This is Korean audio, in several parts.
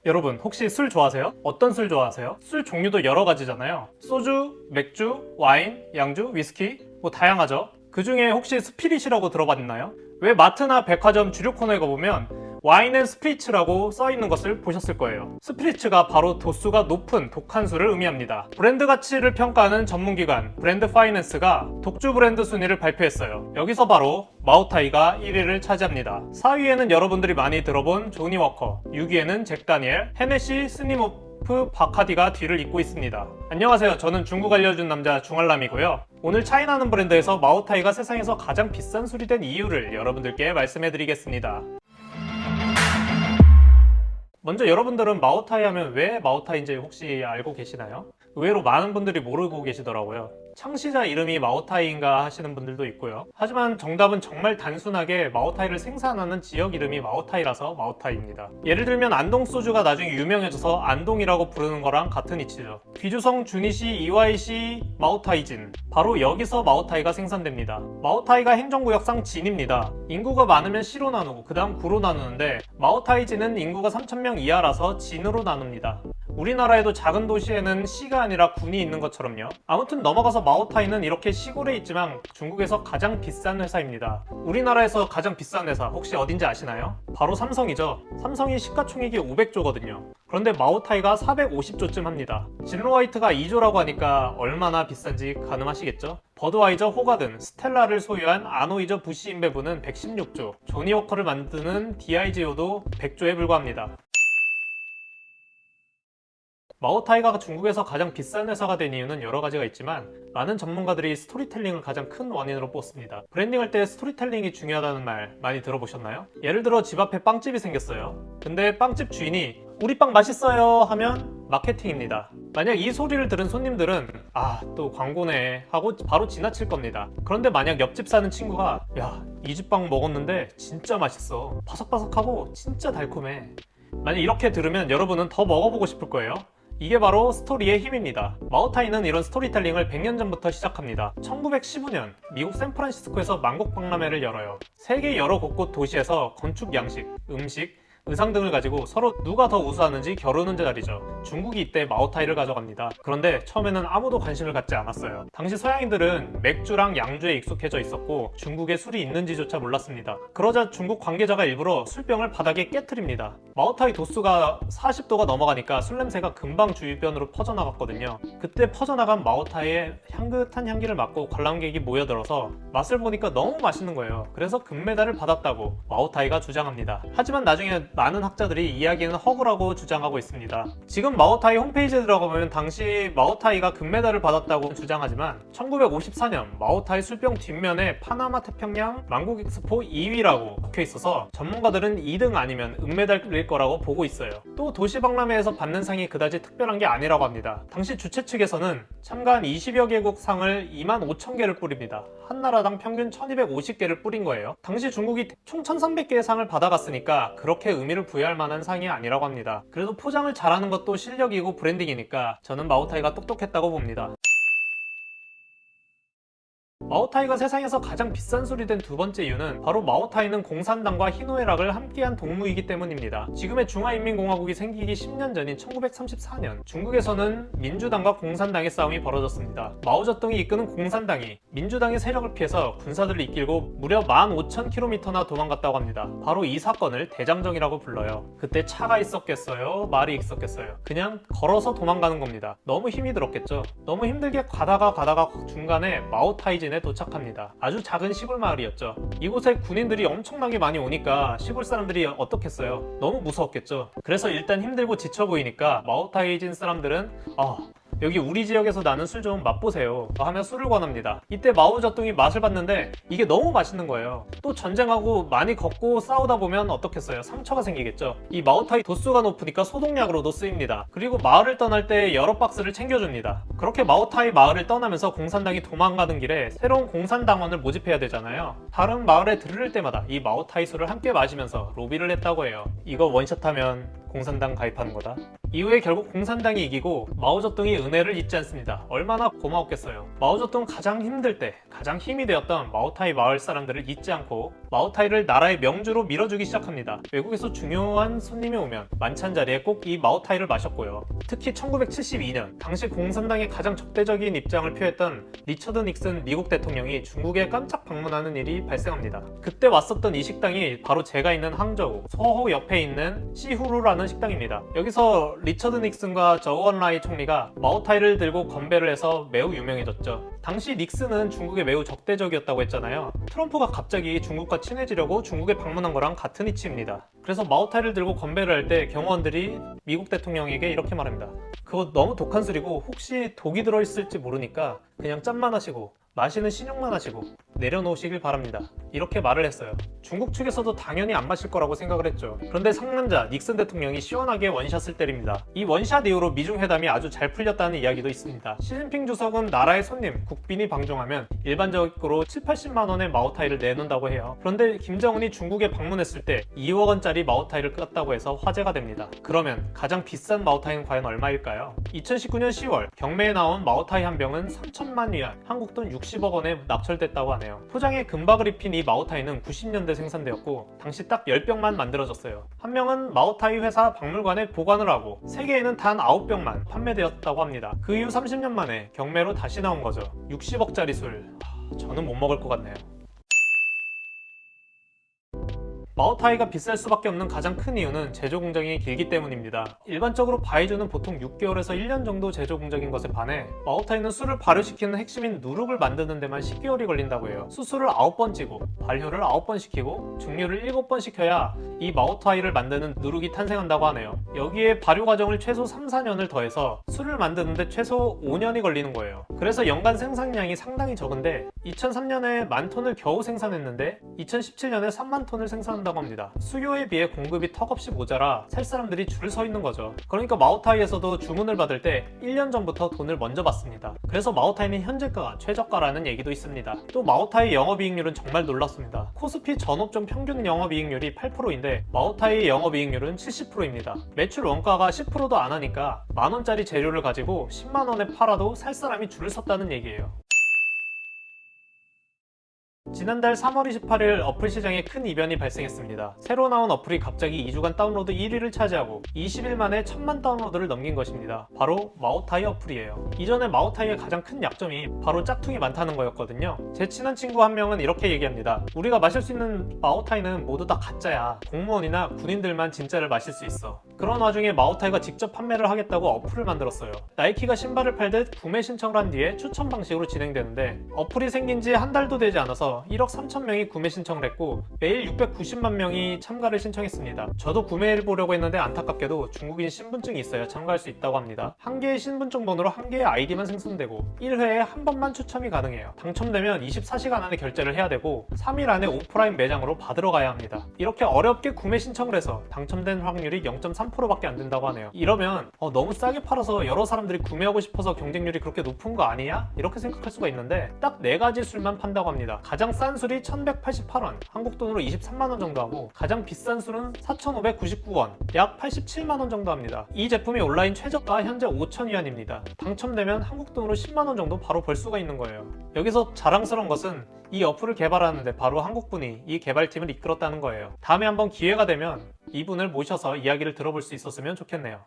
여러분 혹시 술 좋아하세요? 어떤 술 좋아하세요? 술 종류도 여러 가지잖아요. 소주, 맥주, 와인, 양주, 위스키 뭐 다양하죠. 그 중에 혹시 스피릿이라고 들어봤나요? 왜 마트나 백화점 주류 코너에 가보면 와인 앤 스피리츠라고 써있는 것을 보셨을 거예요. 스피리츠가 바로 도수가 높은 독한 술을 의미합니다. 브랜드 가치를 평가하는 전문기관 브랜드 파이낸스가 독주 브랜드 순위를 발표했어요. 여기서 바로 마오타이가 1위를 차지합니다. 4위에는 여러분들이 많이 들어본 조니 워커, 6위에는 잭 다니엘, 헤네시, 스미노프, 바카디가 뒤를 잇고 있습니다. 안녕하세요. 저는 중국 알려준 남자 중알람이고요. 오늘 차이나는 브랜드에서 마오타이가 세상에서 가장 비싼 술이 된 이유를 여러분들께 말씀해드리겠습니다. 먼저 여러분들은 마오타이 하면 왜 마오타이인지 혹시 알고 계시나요? 의외로 많은 분들이 모르고 계시더라고요. 창시자 이름이 마오타이인가 하시는 분들도 있고요. 하지만 정답은 정말 단순하게 마오타이를 생산하는 지역 이름이 마오타이라서 마오타이입니다. 예를 들면 안동 소주가 나중에 유명해져서 안동이라고 부르는 거랑 같은 이치죠. 귀주성 주니시 이와이시 마오타이진, 바로 여기서 마오타이가 생산됩니다. 마오타이가 행정구역상 진입니다. 인구가 많으면 시로 나누고 그 다음 구로 나누는데 마오타이진은 인구가 3,000명 이하라서 진으로 나눕니다. 우리나라에도 작은 도시에는 시가 아니라 군이 있는 것처럼요. 아무튼 넘어가서 마오타이는 이렇게 시골에 있지만 중국에서 가장 비싼 회사입니다. 우리나라에서 가장 비싼 회사 혹시 어딘지 아시나요? 바로 삼성이죠. 삼성이 시가총액이 500조거든요. 그런데 마오타이가 450조쯤 합니다. 진로화이트가 2조라고 하니까 얼마나 비싼지 가늠하시겠죠? 버드와이저, 호가든, 스텔라를 소유한 아노이저 부시 인베브는 116조, 조니워커를 만드는 디아이지오도 100조에 불과합니다. 마오타이가 중국에서 가장 비싼 회사가 된 이유는 여러 가지가 있지만 많은 전문가들이 스토리텔링을 가장 큰 원인으로 뽑습니다. 브랜딩할 때 스토리텔링이 중요하다는 말 많이 들어보셨나요? 예를 들어 집 앞에 빵집이 생겼어요. 근데 빵집 주인이 우리 빵 맛있어요 하면 마케팅입니다. 만약 이 소리를 들은 손님들은 아, 또 광고네 하고 바로 지나칠 겁니다. 그런데 만약 옆집 사는 친구가 야, 이 집 빵 먹었는데 진짜 맛있어. 바삭바삭하고 진짜 달콤해. 만약 이렇게 들으면 여러분은 더 먹어보고 싶을 거예요. 이게 바로 스토리의 힘입니다. 마오타이는 이런 스토리텔링을 100년 전부터 시작합니다. 1915년 미국 샌프란시스코에서 만국 박람회를 열어요. 세계 여러 곳곳 도시에서 건축 양식, 음식, 의상 등을 가지고 서로 누가 더 우수하는지 겨루는 자리죠. 중국이 이때 마오타이를 가져갑니다. 그런데 처음에는 아무도 관심을 갖지 않았어요. 당시 서양인들은 맥주랑 양주에 익숙해져 있었고 중국에 술이 있는지조차 몰랐습니다. 그러자 중국 관계자가 일부러 술병을 바닥에 깨트립니다. 마오타이 도수가 40도가 넘어가니까 술 냄새가 금방 주변으로 퍼져나갔거든요. 그때 퍼져나간 마오타이의 향긋한 향기를 맡고 관람객이 모여들어서 맛을 보니까 너무 맛있는 거예요. 그래서 금메달을 받았다고 마오타이가 주장합니다. 하지만 나중에 많은 학자들이 이야기는 허구라고 주장하고 있습니다. 지금 마오타이 홈페이지에 들어가보면 당시 마오타이가 금메달을 받았다고 주장하지만 1954년 마오타이 술병 뒷면에 파나마 태평양 만국 엑스포 2위라고 적혀 있어서 전문가들은 2등 아니면 은메달일 거라고 보고 있어요. 또 도시박람회에서 받는 상이 그다지 특별한 게 아니라고 합니다. 당시 주최 측에서는 참가한 20여 개국 상을 25,000개를 뿌립니다. 한 나라당 평균 1250개를 뿌린 거예요. 당시 중국이 총 1300개의 상을 받아갔으니까 그렇게 의미를 부여할 만한 상이 아니라고 합니다. 그래도 포장을 잘하는 것도 실력이고 브랜딩이니까 저는 마오타이가 똑똑했다고 봅니다. 마오타이가 세상에서 가장 비싼 술이 된 두 번째 이유는 바로 마오타이는 공산당과 희노애락을 함께한 동무이기 때문입니다. 지금의 중화인민공화국이 생기기 10년 전인 1934년 중국에서는 민주당과 공산당의 싸움이 벌어졌습니다. 마오쩌둥이 이끄는 공산당이 민주당의 세력을 피해서 군사들을 이끌고 무려 15,000km나 도망갔다고 합니다. 바로 이 사건을 대장정이라고 불러요. 그때 차가 있었겠어요? 말이 있었겠어요? 그냥 걸어서 도망가는 겁니다. 너무 힘이 들었겠죠. 너무 힘들게 가다가 중간에 마오타이진에 도착합니다. 아주 작은 시골 마을이었죠. 이곳에 군인들이 엄청나게 많이 오니까 시골 사람들이 어떻겠어요? 너무 무서웠겠죠. 그래서 일단 힘들고 지쳐 보이니까 마오타이진 사람들은 여기 우리 지역에서 나는 술 좀 맛보세요 하며 술을 권합니다. 이때 마오쩌둥이 맛을 봤는데 이게 너무 맛있는 거예요. 또 전쟁하고 많이 걷고 싸우다 보면 어떻겠어요? 상처가 생기겠죠. 이 마오타이 도수가 높으니까 소독약으로도 쓰입니다. 그리고 마을을 떠날 때 여러 박스를 챙겨줍니다. 그렇게 마오타이 마을을 떠나면서 공산당이 도망가는 길에 새로운 공산당원을 모집해야 되잖아요. 다른 마을에 들를 때마다 이 마오타이 술을 함께 마시면서 로비를 했다고 해요. 이거 원샷하면 공산당 가입하는 거다. 이후에 결국 공산당이 이기고 마오쩌둥이 은혜를 잊지 않습니다. 얼마나 고마웠겠어요. 마오쩌둥 가장 힘들 때 가장 힘이 되었던 마오타이 마을 사람들을 잊지 않고 마오타이를 나라의 명주로 밀어주기 시작합니다. 외국에서 중요한 손님이 오면 만찬 자리에 꼭 이 마오타이를 마셨고요. 특히 1972년 당시 공산당의 가장 적대적인 입장을 표했던 리처드 닉슨 미국 대통령이 중국에 깜짝 방문하는 일이 발생합니다. 그때 왔었던 이 식당이 바로 제가 있는 항저우 서호 옆에 있는 시후루라는 식당입니다. 여기서 리처드 닉슨과 저우언라이 총리가 마오타이를 들고 건배를 해서 매우 유명해졌죠. 당시 닉슨은 중국에 매우 적대적이었다고 했잖아요. 트럼프가 갑자기 중국과 친해지려고 중국에 방문한 거랑 같은 이치입니다. 그래서 마오타이를 들고 건배를 할 때 경호원들이 미국 대통령에게 이렇게 말합니다. 그거 너무 독한 술이고 혹시 독이 들어있을지 모르니까 그냥 짠만 하시고 마시는 신용만 하시고 내려놓으시길 바랍니다. 이렇게 말을 했어요. 중국 측에서도 당연히 안 마실 거라고 생각을 했죠. 그런데 상남자 닉슨 대통령이 시원하게 원샷을 때립니다. 이 원샷 이후로 미중 회담이 아주 잘 풀렸다는 이야기도 있습니다. 시진핑 주석은 나라의 손님, 국빈이 방종하면 일반적으로 7~80만 원의 마오타이를 내놓는다고 해요. 그런데 김정은이 중국에 방문했을 때 2억 원짜리 마오타이를 깠다고 해서 화제가 됩니다. 그러면 가장 비싼 마오타이는 과연 얼마일까요? 2019년 10월 경매에 나온 마오타이 한 병은 3천만 위안, 한국 돈 60억 원에 납철됐다고 하네요. 포장에 금박을 입힌 이 마오타이는 90년대 생산되었고 당시 딱 10병만 만들어졌어요. 한 명은 마오타이 회사 박물관에 보관을 하고 세계에는 단 9병만 판매되었다고 합니다. 그 이후 30년 만에 경매로 다시 나온 거죠. 60억짜리 술, 저는 못 먹을 것 같네요. 마오타이가 비쌀 수밖에 없는 가장 큰 이유는 제조 공정이 길기 때문입니다. 일반적으로 바이주는 보통 6개월에서 1년 정도 제조 공정인 것에 반해 마오타이는 술을 발효시키는 핵심인 누룩을 만드는 데만 10개월이 걸린다고 해요. 수술을 9번 찌고 발효를 9번 시키고 증류를 7번 시켜야 이 마오타이를 만드는 누룩이 탄생한다고 하네요. 여기에 발효 과정을 최소 3~4년을 더해서 술을 만드는데 최소 5년이 걸리는 거예요. 그래서 연간 생산량이 상당히 적은데 2003년에 10,000톤을 겨우 생산했는데 2017년에 3만 톤을 생산한다고 합니다. 수요에 비해 공급이 턱없이 모자라 살 사람들이 줄을 서 있는 거죠. 그러니까 마오타이에서도 주문을 받을 때 1년 전부터 돈을 먼저 받습니다. 그래서 마오타이는 현재가가 최저가라는 얘기도 있습니다. 또 마오타이 영업이익률은 정말 놀랍습니다. 코스피 전업종 평균 영업이익률이 8%인데 마오타이의 영업이익률은 70%입니다. 매출 원가가 10%도 안 하니까 만원짜리 재료를 가지고 10만 원에 팔아도 살 사람이 줄을 섰다는 얘기예요. 지난달 3월 28일 어플 시장에 큰 이변이 발생했습니다. 새로 나온 어플이 갑자기 2주간 다운로드 1위를 차지하고 20일 만에 1000만 다운로드를 넘긴 것입니다. 바로 마오타이 어플이에요. 이전에 마오타이의 가장 큰 약점이 바로 짝퉁이 많다는 거였거든요. 제 친한 친구 한 명은 이렇게 얘기합니다. 우리가 마실 수 있는 마오타이는 모두 다 가짜야. 공무원이나 군인들만 진짜를 마실 수 있어. 그런 와중에 마오타이가 직접 판매를 하겠다고 어플을 만들었어요. 나이키가 신발을 팔듯 구매 신청을 한 뒤에 추천 방식으로 진행되는데 어플이 생긴 지 한 달도 되지 않아서 1억 3천 명이 구매 신청을 했고 매일 690만 명이 참가를 신청했습니다. 저도 구매해보려고 했는데 안타깝게도 중국인 신분증이 있어야 참가할 수 있다고 합니다. 한 개의 신분증 번호로 한 개의 아이디만 생성되고 1회에 한 번만 추첨이 가능해요. 당첨되면 24시간 안에 결제를 해야 되고 3일 안에 오프라인 매장으로 받으러 가야 합니다. 이렇게 어렵게 구매 신청을 해서 당첨된 확률이 0.3%밖에 안 된다고 하네요. 이러면 너무 싸게 팔아서 여러 사람들이 구매하고 싶어서 경쟁률이 그렇게 높은 거 아니냐? 이렇게 생각할 수가 있는데 딱 4가지 술만 판다고 합니다. 가장 싼 술이 1,188원, 한국 돈으로 23만원 정도 하고 가장 비싼 술은 4,599원, 약 87만원 정도 합니다. 이 제품이 온라인 최저가 현재 5,000위안입니다. 당첨되면 한국 돈으로 10만원 정도 바로 벌 수가 있는 거예요. 여기서 자랑스러운 것은 이 어플을 개발하는데 바로 한국분이 이 개발팀을 이끌었다는 거예요. 다음에 한번 기회가 되면 이분을 모셔서 이야기를 들어볼 수 있었으면 좋겠네요.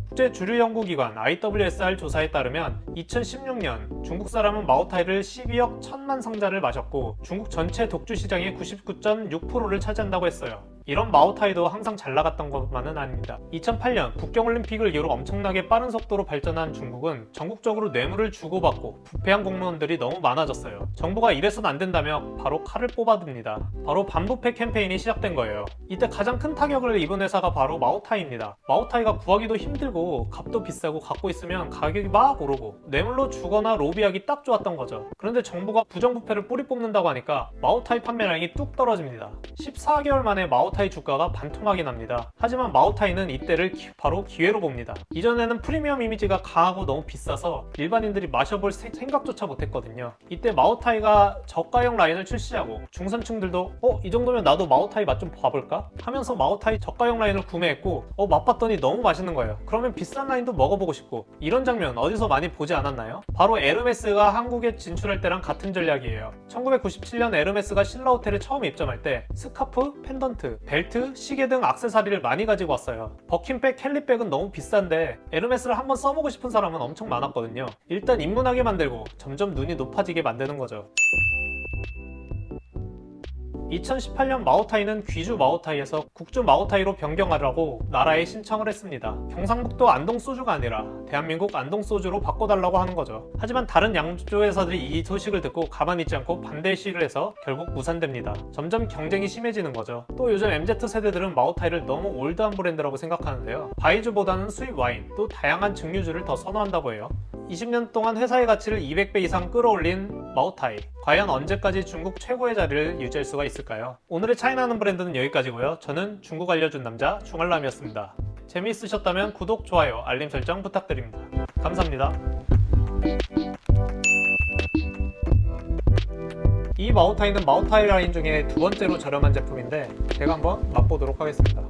국제 주류 연구기관 IWSR 조사에 따르면 2016년 중국 사람은 마오타이를 12억 1천만 상자를 마셨고 중국 전체 독주 시장의 99.6%를 차지한다고 했어요. 이런 마오타이도 항상 잘 나갔던 것만은 아닙니다. 2008년 북경올림픽을 이후로 엄청나게 빠른 속도로 발전한 중국은 전국적으로 뇌물을 주고받고 부패한 공무원들이 너무 많아졌어요. 정부가 이래선 안 된다며 바로 칼을 뽑아듭니다. 바로 반부패 캠페인이 시작된 거예요. 이때 가장 큰 타격을 입은 회사가 바로 마오타이입니다. 마오타이가 구하기도 힘들고 값도 비싸고 갖고 있으면 가격이 막 오르고 뇌물로 주거나 로비하기 딱 좋았던 거죠. 그런데 정부가 부정부패를 뿌리 뽑는다고 하니까 마오타이 판매량이 뚝 떨어집니다. 14개월 만에 마오타이 마오타이 주가가 반토막이 납니다. 하지만 마오타이는 이때를 바로 기회로 봅니다. 이전에는 프리미엄 이미지가 강하고 너무 비싸서 일반인들이 마셔볼 생각조차 못했거든요. 이때 마오타이가 저가형 라인을 출시하고 중산층들도 이 정도면 나도 마오타이 맛 좀 봐볼까? 하면서 마오타이 저가형 라인을 구매했고 맛봤더니 너무 맛있는 거예요. 그러면 비싼 라인도 먹어보고 싶고, 이런 장면 어디서 많이 보지 않았나요? 바로 에르메스가 한국에 진출할 때랑 같은 전략이에요. 1997년 에르메스가 신라호텔에 처음 입점할 때 스카프, 펜던트, 벨트, 시계 등 액세서리를 많이 가지고 왔어요. 버킨백, 캘리백은 너무 비싼데 에르메스를 한번 써보고 싶은 사람은 엄청 많았거든요. 일단 입문하게 만들고 점점 눈이 높아지게 만드는 거죠. 2018년 마오타이는 귀주 마오타이에서 국주 마오타이로 변경하라고 나라에 신청을 했습니다. 경상북도 안동소주가 아니라 대한민국 안동소주로 바꿔달라고 하는 거죠. 하지만 다른 양조 회사들이 이 소식을 듣고 가만히 있지 않고 반대 시위를 해서 결국 무산됩니다. 점점 경쟁이 심해지는 거죠. 또 요즘 MZ세대들은 마오타이를 너무 올드한 브랜드라고 생각하는데요. 바이주보다는 수입 와인, 또 다양한 증류주를 더 선호한다고 해요. 20년 동안 회사의 가치를 200배 이상 끌어올린 마오타이. 과연 언제까지 중국 최고의 자리를 유지할 수가 있을까요? 오늘의 차이나는 브랜드는 여기까지고요. 저는 중국 알려준 남자 중알람이었습니다. 재미있으셨다면 구독, 좋아요, 알림 설정 부탁드립니다. 감사합니다. 이 마오타이는 마오타이 라인 중에 두 번째로 저렴한 제품인데 제가 한번 맛보도록 하겠습니다.